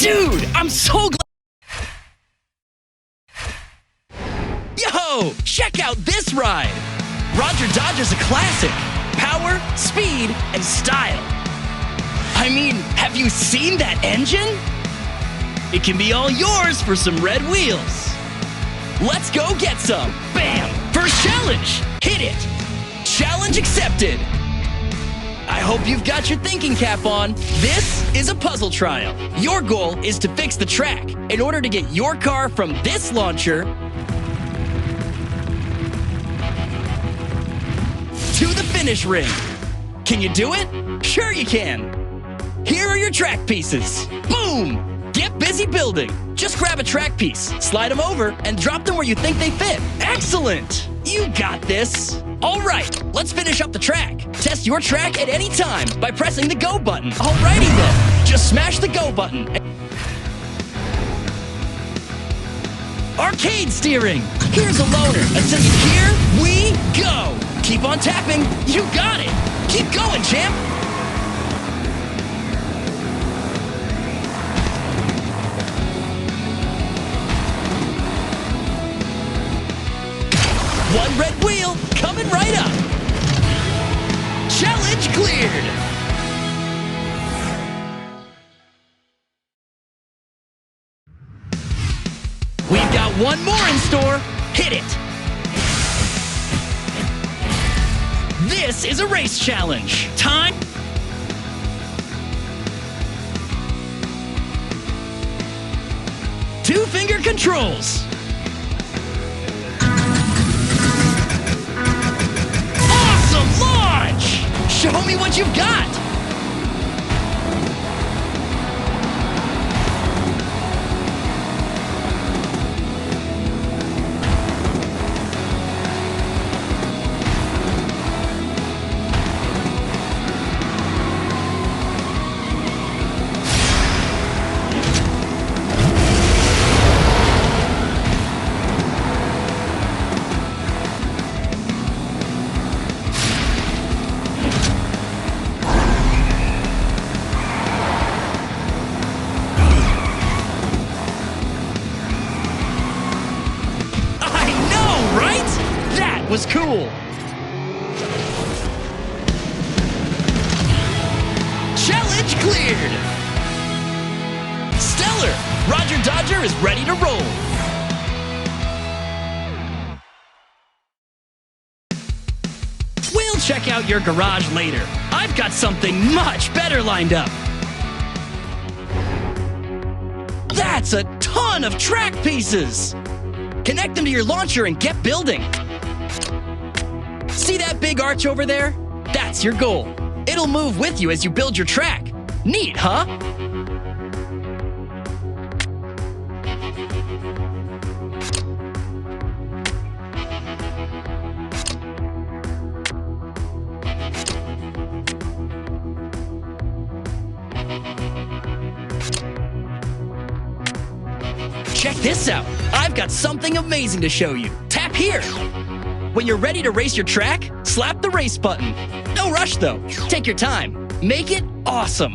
Dude, I'm so glad. Yo, check out this ride. Roger Dodger's a classic. Power, speed, and style. I mean, have you seen that engine? It can be all yours for some red wheels. Let's go get some. Bam! First challenge. Hit it. Challenge accepted. I hope you've got your thinking cap on. This is a puzzle trial. Your goal is to fix the track in order to get your car from this launcher to the finish ring. Can you do it? Sure you can. Here are your track pieces. Boom! Get busy building. Just grab a track piece, slide them over, and drop them where you think they fit. Excellent! You got this. All right, let's finish up the track. Test your track at any time by pressing the go button. Alrighty then, just smash the go button. Arcade steering. Here's a loaner. Until you hear, we go. Keep on tapping. You got it. Keep going, champ. One red wheel coming right up. Challenge cleared. We've got one more in store. Hit it. This is a race challenge. Time. Two-finger controls. Show me what you've got! Was cool. Challenge cleared. Stellar. Roger Dodger is ready to roll. We'll check out your garage later. I've got something much better lined up. That's a ton of track pieces. Connect them to your launcher and get building. See that big arch over there? That's your goal. It'll move with you as you build your track. Neat, huh? Check this out. I've got something amazing to show you. Tap here. When you're ready to race your track, slap the race button. No rush though. Take your time. Make it awesome.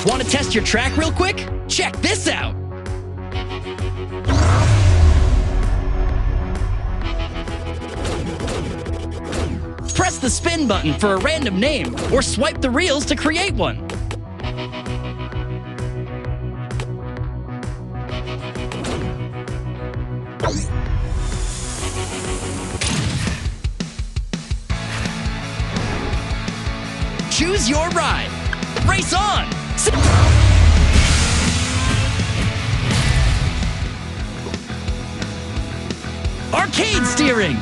Want to test your track real quick? Check this out! Press the spin button for a random name, or swipe the reels to create one. Choose your ride. Race on! Arcade steering!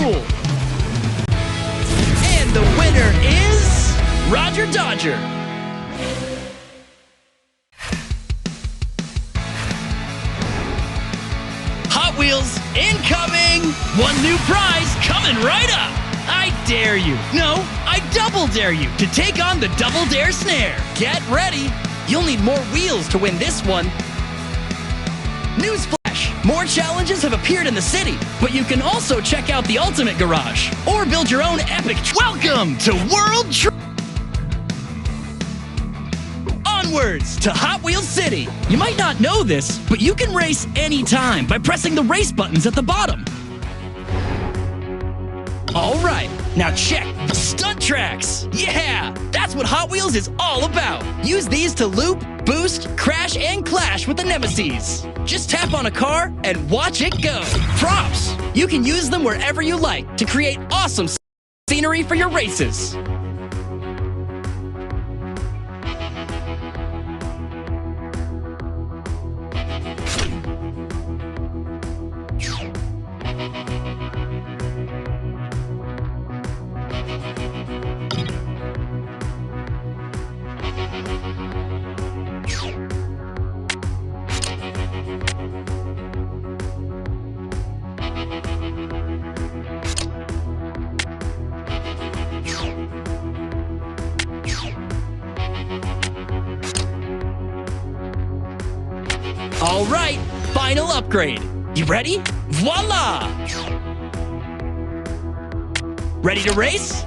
cool. And the winner is Roger Dodger. Hot Wheels incoming! One new prize coming right up! I dare you, no, I double dare you to take on the Double Dare Snare. Get ready! You'll need more wheels to win this one. Newsflash! More challenges have appeared in the city, but you can also check out the Ultimate Garage or build your own epic. Welcome to Onwards to Hot Wheels City. You might not know this, but you can race anytime by pressing the race buttons at the bottom. All right, now check the stunt tracks. Yeah, that's what Hot Wheels is all about. Use these to loop, boost, crash, and clash with the Nemesis. Just tap on a car and watch it go. Props! You can use them wherever you like to create awesome scenery for your races. All right, final upgrade. You ready? Voila! Ready to race?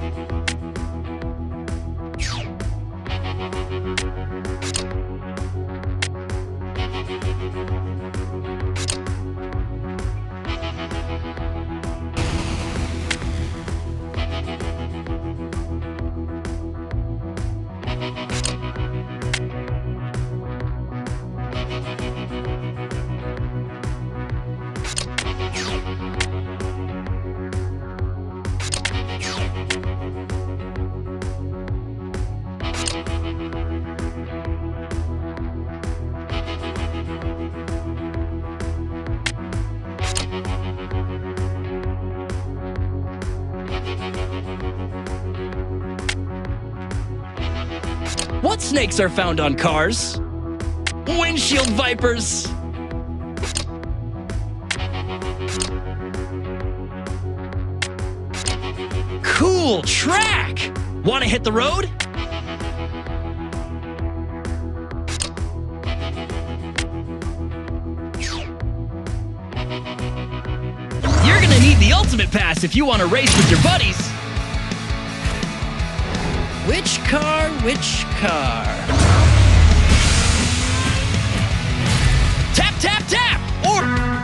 What snakes are found on cars? Windshield vipers. Cool track! Want to hit the road? You're gonna need the ultimate pass if you want to race with your buddies. Which car, which car? Tap, tap, tap! Or...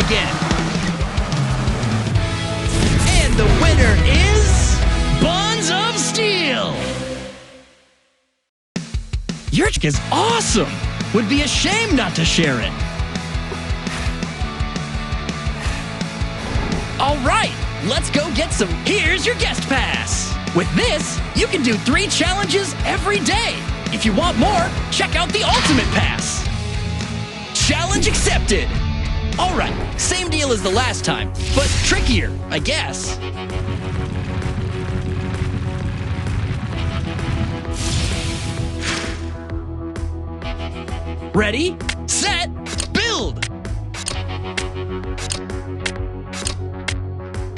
again. And the winner is Buns of Steel. Your chick is awesome. Would be a shame not to share it. All right, let's go get some Here's Your Guest Pass. With this, you can do 3 challenges every day. If you want more, check out the Ultimate Pass. Challenge accepted. All right, same deal as the last time, but trickier, I guess. Ready, set, build.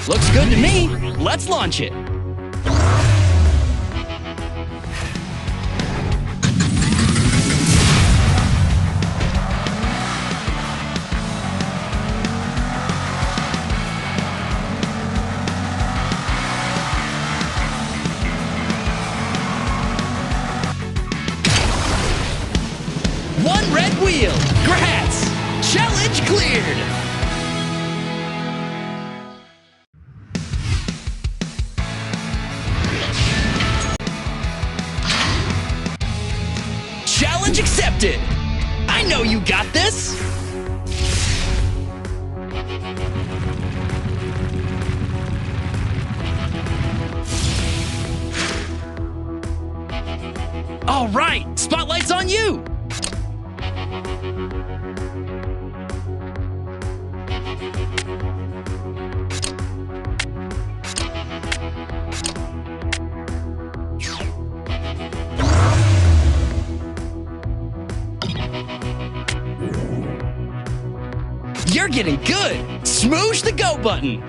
Looks good to me. Let's launch it. One red wheel. Grats. Challenge cleared. Challenge accepted. I know you got this. All right, spotlight's on you. You're getting good. Smoosh the go button.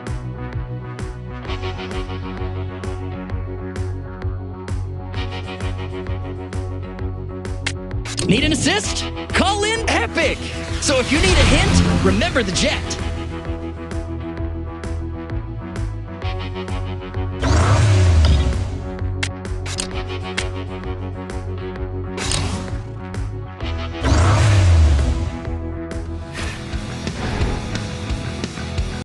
Need an assist? Call in Epic. So if you need a hint, remember the jet.